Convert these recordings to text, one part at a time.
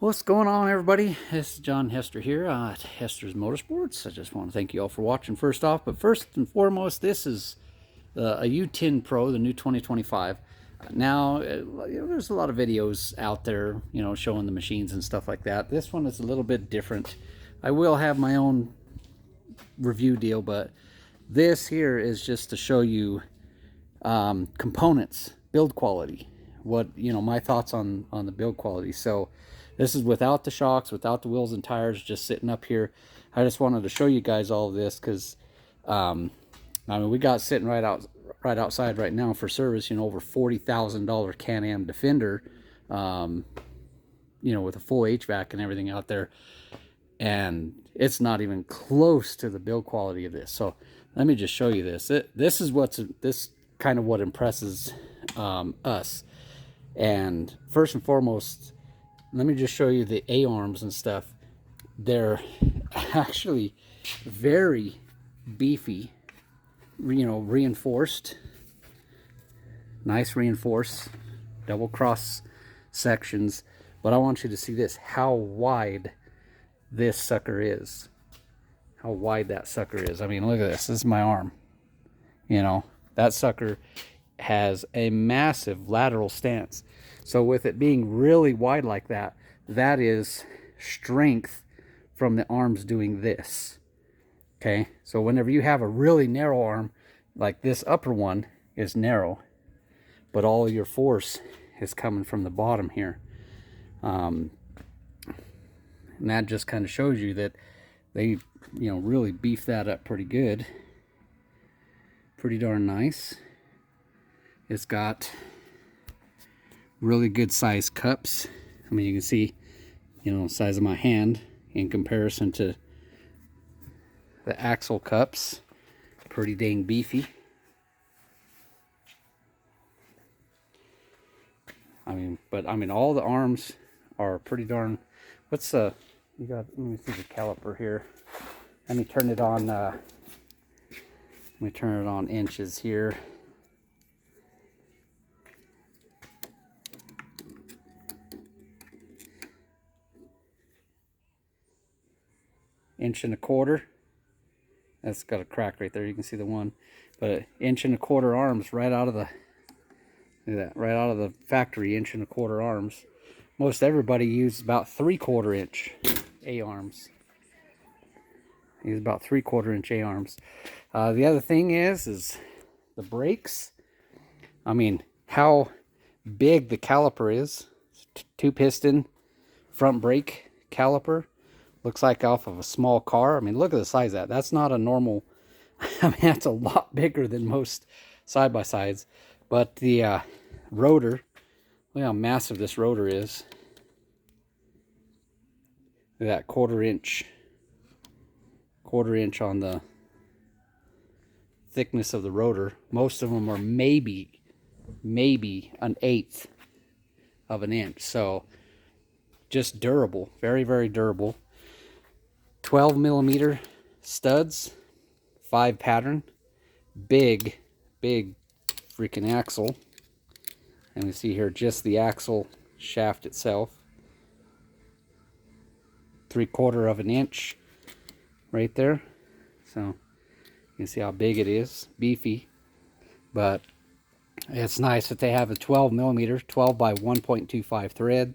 What's going on, everybody? This is John Hester here at Hester's Motorsports. I just want to thank you all for watching first off. But first and foremost, this is a U10 Pro, the new 2025. Now, there's a lot of videos out there, showing the machines and stuff like that. This one is a little bit different. I will have my own review deal, but this here is just to show you components, build quality, my thoughts on the build quality. So this is without the shocks, without the wheels and tires, just sitting up here. I just wanted to show you guys all of this because we got sitting right outside right now for service, over $40,000 Can-Am Defender, with a full HVAC and everything out there, and it's not even close to the build quality of this. So let me just show you this. This is this kind of what impresses us. And first and foremost, let me just show you the A-arms and stuff. They're actually very beefy, reinforced, nice reinforced, double cross sections. But I want you to see this, how wide this sucker is. How wide that sucker is. I mean, look at this. This is my arm. That sucker has a massive lateral stance. So with it being really wide like that, that is strength from the arms doing this. Okay, so whenever you have a really narrow arm, like this upper one is narrow, but all your force is coming from the bottom here. And that just kind of shows you that they, really beef that up pretty good. Pretty darn nice. It's got really good size cups. I mean, you can see, size of my hand in comparison to the axle cups. Pretty dang beefy. But all the arms are pretty darn. Let me see the caliper here. Let me turn it on. Inches here. Inch and a quarter. That's got a crack right there. You can see the one, but an inch and a quarter arms right out of the. Look at that, right out of the factory. Inch and a quarter arms. Most everybody uses about 3/4 inch A-arms. Use about 3/4 inch A-arms. The other thing is the brakes. How big the caliper is. 2-piston front brake caliper. Looks like off of a small car. Look at the size of that. That's not a normal. That's a lot bigger than most side-by-sides. But the rotor, look how massive this rotor is. Look at that, quarter inch on the thickness of the rotor. Most of them are maybe 1/8 of an inch. So just durable, very, very durable. 12mm studs, 5 pattern, big freaking axle. And we see here just the axle shaft itself, 3/4 of an inch right there. So you can see how big it is, beefy. But it's nice that they have a 12mm, 12 by 1.25 thread,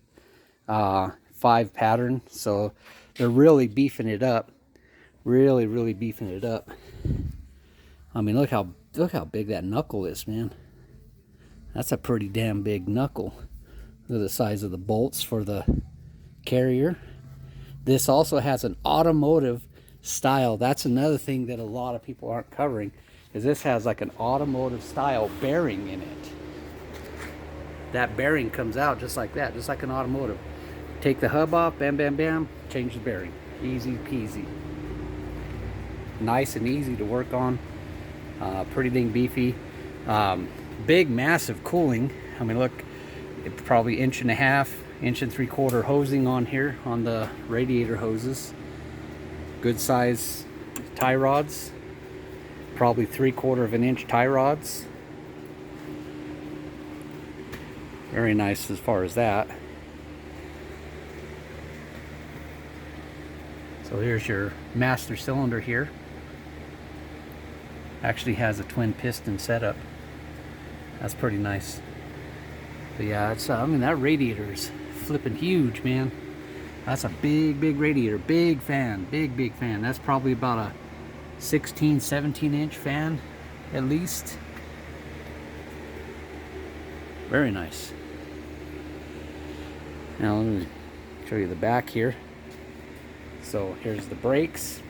5 pattern. So they're really beefing it up, really beefing it up. Look how big that knuckle is, man. That's a pretty damn big knuckle. Look at the size of the bolts for the carrier. This also has an automotive style. That's another thing that a lot of people aren't covering, is this has like an automotive style bearing in it. That bearing comes out just like that, just like an automotive. Take the hub off, bam, bam, bam, change the bearing. Easy peasy. Nice and easy to work on. Pretty dang beefy. Big, massive cooling. Look, it's probably 1.5 inch, 1.75 hosing on here on the radiator hoses. Good size tie rods. Probably 3/4 inch tie rods. Very nice as far as that. So here's your master cylinder here. Actually has a twin piston setup. That's pretty nice. But yeah, it's I mean, that radiator is flipping huge, man. That's a big radiator. Big fan. Big fan. That's probably about a 16, 17 inch fan at least. Very nice. Now let me show you the back here. So here's the brakes.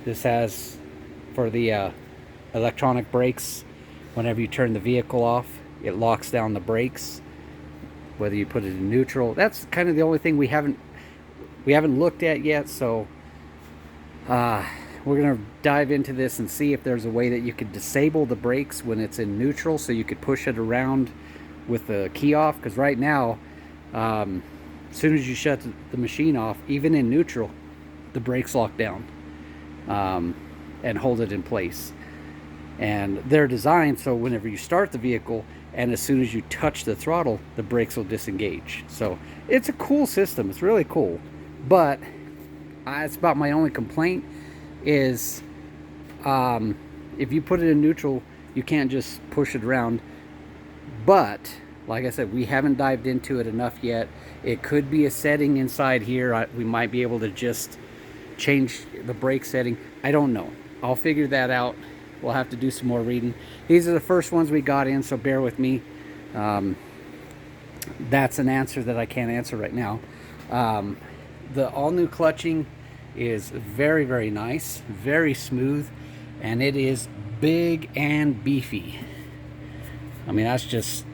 This has for the electronic brakes. Whenever you turn the vehicle off, it locks down the brakes. Whether you put it in neutral, that's kind of the only thing we haven't looked at yet. So we're gonna dive into this and see if there's a way that you could disable the brakes when it's in neutral, so you could push it around with the key off. Because right now, as soon as you shut the machine off, even in neutral, the brakes lock down and hold it in place. And they're designed so whenever you start the vehicle and as soon as you touch the throttle, the brakes will disengage. So it's a cool system. It's really cool. But it's about my only complaint is if you put it in neutral, you can't just push it around. But like I said, we haven't dived into it enough yet. It could be a setting inside here. We might be able to just change the brake setting. I don't know. I'll figure that out. We'll have to do some more reading. These are the first ones we got in, so bear with me. That's an answer that I can't answer right now. The all-new clutching is very nice, very smooth, and it is big and beefy. I mean, that's just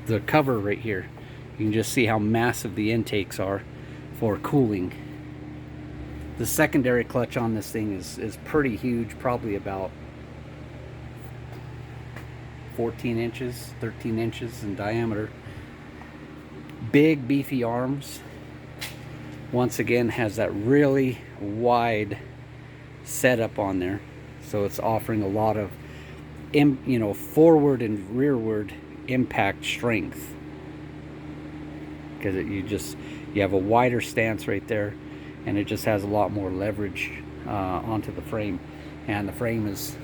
the cover right here. You can just see how massive the intakes are for cooling. The secondary clutch on this thing is pretty huge, probably about 14 inches, 13 inches in diameter. Big beefy arms. Once again, has that really wide setup on there, so it's offering a lot of forward and rearward impact strength, because you have a wider stance right there, and it just has a lot more leverage onto the frame. And the frame is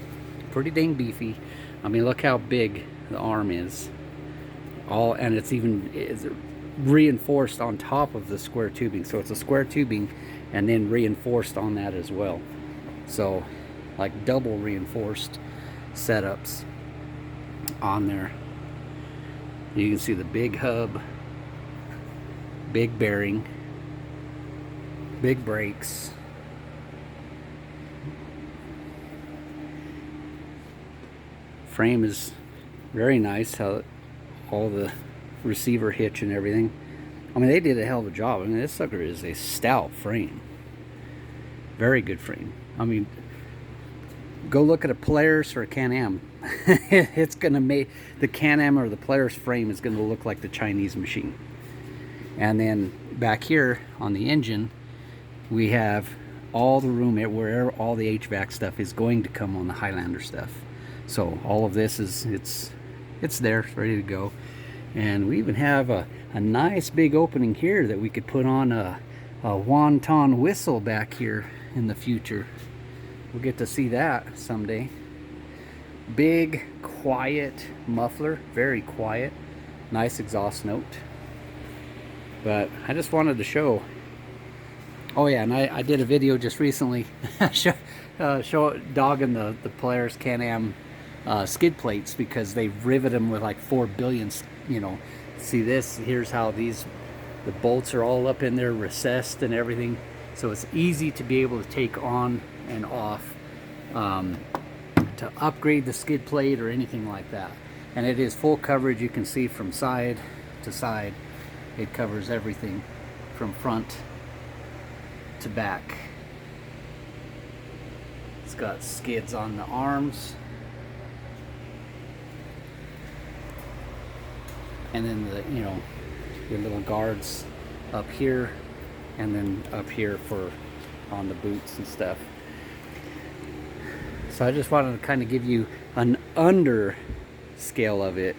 pretty dang beefy. I mean, look how big the arm is. And it's reinforced on top of the square tubing. So it's a square tubing and then reinforced on that as well. So like double reinforced setups on there. You can see the big hub, big bearing, big brakes. Frame is very nice, how all the receiver hitch and everything. I mean, they did a hell of a job. I mean, this sucker is a stout frame. Very good frame. I mean, go look at a Polaris or a Can-Am. It's gonna make the Can-Am or the Polaris frame is gonna look like the Chinese machine. And then back here on the engine, we have all the room where all the HVAC stuff is going to come on the Highlander stuff. So all of this it's there, it's ready to go. And we even have a nice big opening here that we could put on a wonton whistle back here in the future. We'll get to see that someday. Big, quiet muffler, very quiet. Nice exhaust note. But I just wanted to show. Oh yeah, and I did a video just recently dogging the Polaris Can-Am skid plates, because they rivet them with like 4 billion, see this, here's how the bolts are all up in there, recessed and everything, so it's easy to be able to take on and off to upgrade the skid plate or anything like that. And it is full coverage. You can see from side to side it covers everything from front to back. It's got skids on the arms, and then your little guards up here, and then up here on the boots and stuff. So I just wanted to kind of give you an under scale of it.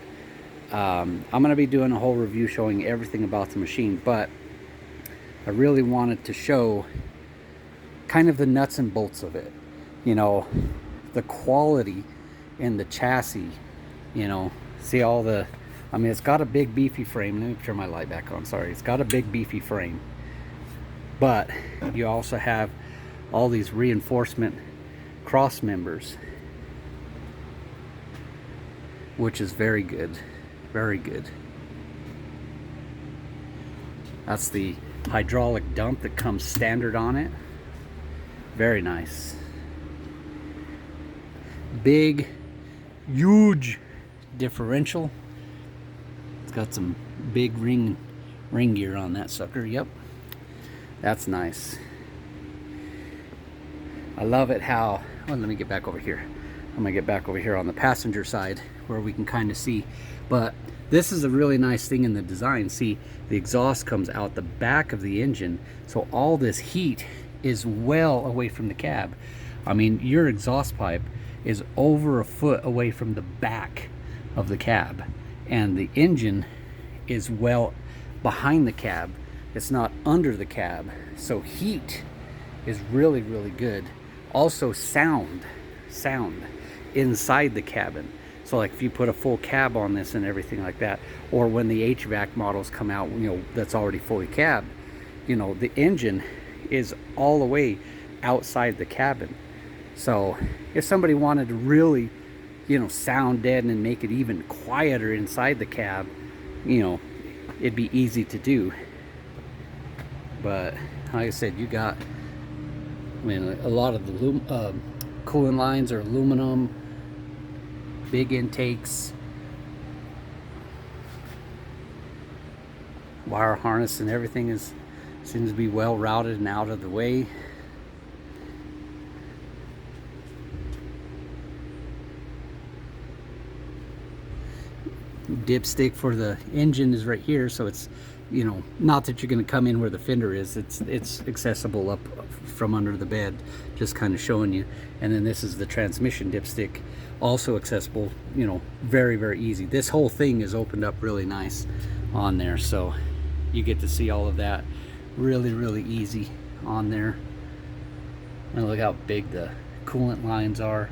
I'm going to be doing a whole review showing everything about the machine, but I really wanted to show kind of the nuts and bolts of it, you know, the quality in the chassis, you know. See all the, I mean, it's got a big beefy frame. Let me turn my light back on, sorry. It's got a big beefy frame, but you also have all these reinforcement cross members, which is very good, very good. That's the hydraulic dump that comes standard on it. Very nice. Big, huge differential. It's got some big ring gear on that sucker. Yep, that's nice. I love it how, well, let me get back over here. I'm gonna get back over here on the passenger side where we can kind of see. But this is a really nice thing in the design. See, the exhaust comes out the back of the engine, so all this heat is well away from the cab. I mean, your exhaust pipe is over a foot away from the back of the cab, and the engine is well behind the cab. It's not under the cab, so heat is really, really good. Also sound inside the cabin. So like if you put a full cab on this and everything like that, or when the HVAC models come out, you know, that's already fully cabbed, you know, the engine is all the way outside the cabin. So if somebody wanted to really, you know, sound deaden and make it even quieter inside the cab, you know, it'd be easy to do. But like I said, you got, I mean, a lot of the coolant lines are aluminum, big intakes, wire harness and everything seems to be well routed and out of the way. Dipstick for the engine is right here, so it's, you know, not that you're going to come in where the fender is. It's accessible up from under the bed, just kind of showing you. And then this is the transmission dipstick, also accessible, you know, very, very easy. This whole thing is opened up really nice on there, so you get to see all of that really, really easy on there. And look how big the coolant lines are.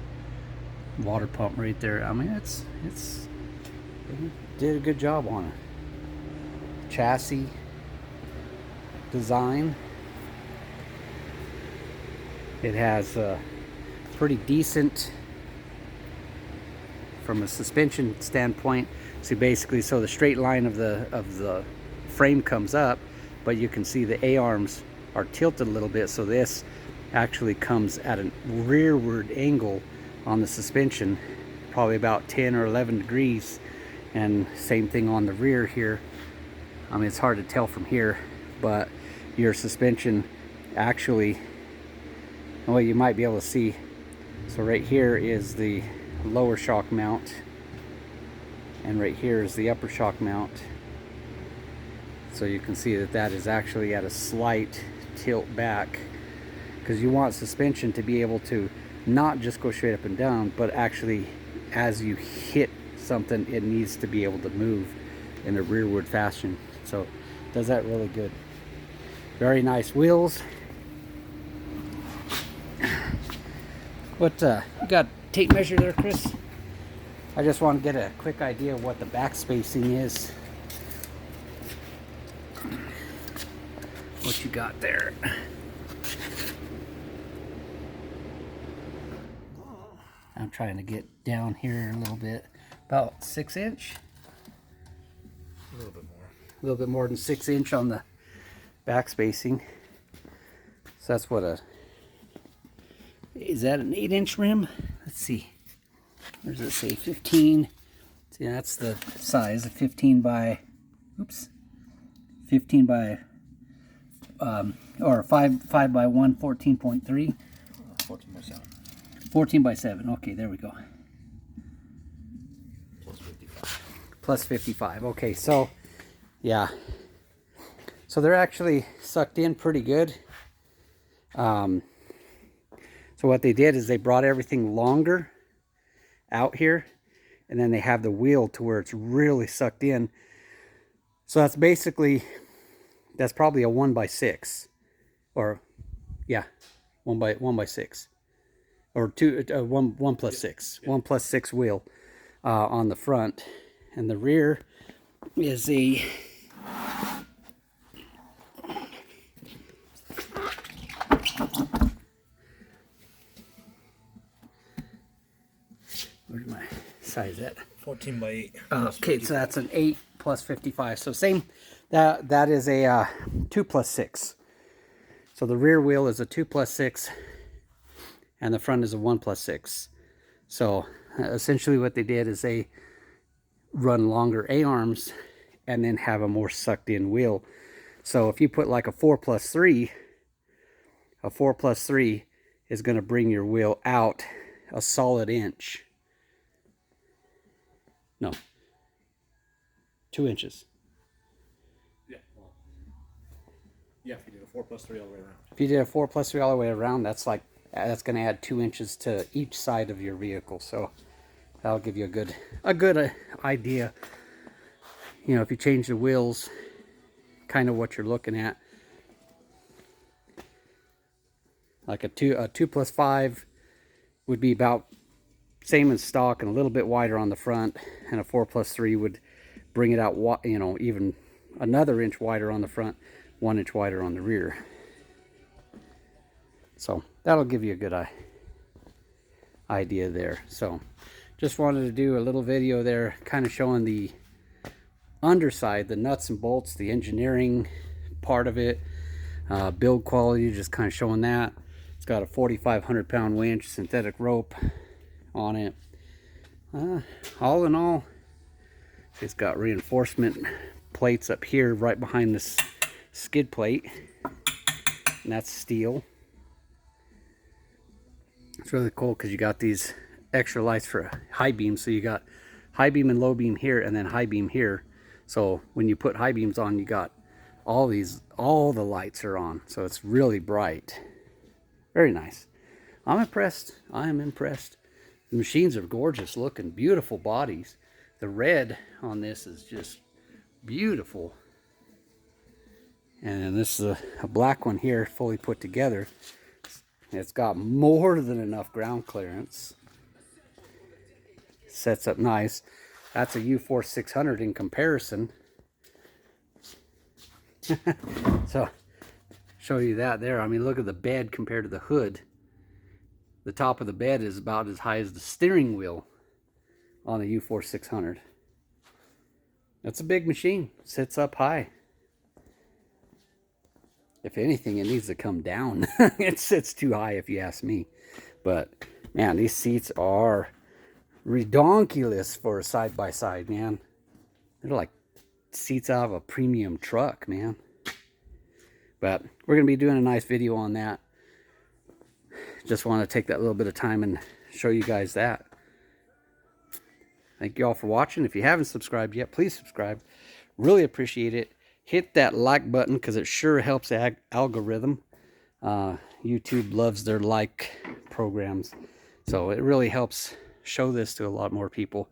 Water pump right there. I mean, it's did a good job on it. Chassis design, it has a pretty decent from a suspension standpoint. So basically, so the straight line of the frame comes up, but you can see the A-arms are tilted a little bit, so this actually comes at a rearward angle on the suspension, probably about 10 or 11 degrees. And same thing on the rear here. I mean, it's hard to tell from here, but your suspension actually, well, you might be able to see. So right here is the lower shock mount, and right here is the upper shock mount. So you can see that that is actually at a slight tilt back, because you want suspension to be able to not just go straight up and down, but actually as you hit something, it needs to be able to move in a rearward fashion. So does that really good. Very nice wheels. What you got tape measure there, Chris? I just want to get a quick idea of what the back spacing is. What you got there? I'm trying to get down here a little bit. About 6 inch. A little bit more. A little bit more than 6 inch on the back spacing. So that's what is that an 8-inch rim? Let's see. Where does it say 15? See, that's the size, a 15 by, oops, 15 by, or 5 by 1, 14.3. 14 by 7. 14 by 7. Okay, there we go. Plus 55. Plus 55. Okay, so yeah. So they're actually sucked in pretty good. So what they did is they brought everything longer out here, and then they have the wheel to where it's really sucked in. So that's basically that's probably a 1x6, or yeah, 1x6, or two, 1+6, 1+6 wheel on the front, and the rear is a where's my size at? 14 by 8. Okay, so that's an 8 plus 55. So same, that is a 2+6. So the rear wheel is a 2+6, and the front is a 1+6. So essentially what they did is they run longer A-arms and then have a more sucked in wheel. So if you put like a 4+3, a 4+3 is going to bring your wheel out a solid inch. No, 2 inches. Yeah. Well, yeah, if you did a 4+3 all the way around. If you did a 4+3 all the way around, that's going to add 2 inches to each side of your vehicle. So that'll give you a good idea. You know, if you change the wheels, kind of what you're looking at. Like a 2+5 would be about same as stock and a little bit wider on the front, and a 4+3 would bring it out, you know, even another inch wider on the front, 1 inch wider on the rear. So that'll give you a good idea there. So just wanted to do a little video there, kind of showing the underside, the nuts and bolts, the engineering part of it, build quality, just kind of showing that. It's got a 4,500 pound winch, synthetic rope on it. All in all, it's got reinforcement plates up here right behind this skid plate, and that's steel. It's really cool because you got these extra lights for high beam. So you got high beam and low beam here, and then high beam here. So when you put high beams on, you got all the lights are on. So it's really bright. Very nice. I'm impressed. I am impressed. The machines are gorgeous looking, beautiful bodies. The red on this is just beautiful. And this is a black one here, fully put together. It's got more than enough ground clearance. Sets up nice. That's a U10 600 in comparison. So, show you that there. I mean, look at the bed compared to the hood. The top of the bed is about as high as the steering wheel on the U10 600. That's a big machine. Sits up high. If anything, it needs to come down. It sits too high if you ask me. But, man, these seats are redonkulous for a side-by-side, man. They're like seats out of a premium truck, man. But we're going to be doing a nice video on that. Just want to take that little bit of time and show you guys that. Thank you all for watching. If you haven't subscribed yet, please subscribe. Really appreciate it. Hit that like button because it sure helps the algorithm. YouTube loves their like programs. So it really helps show this to a lot more people.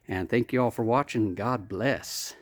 And thank you all for watching. God bless.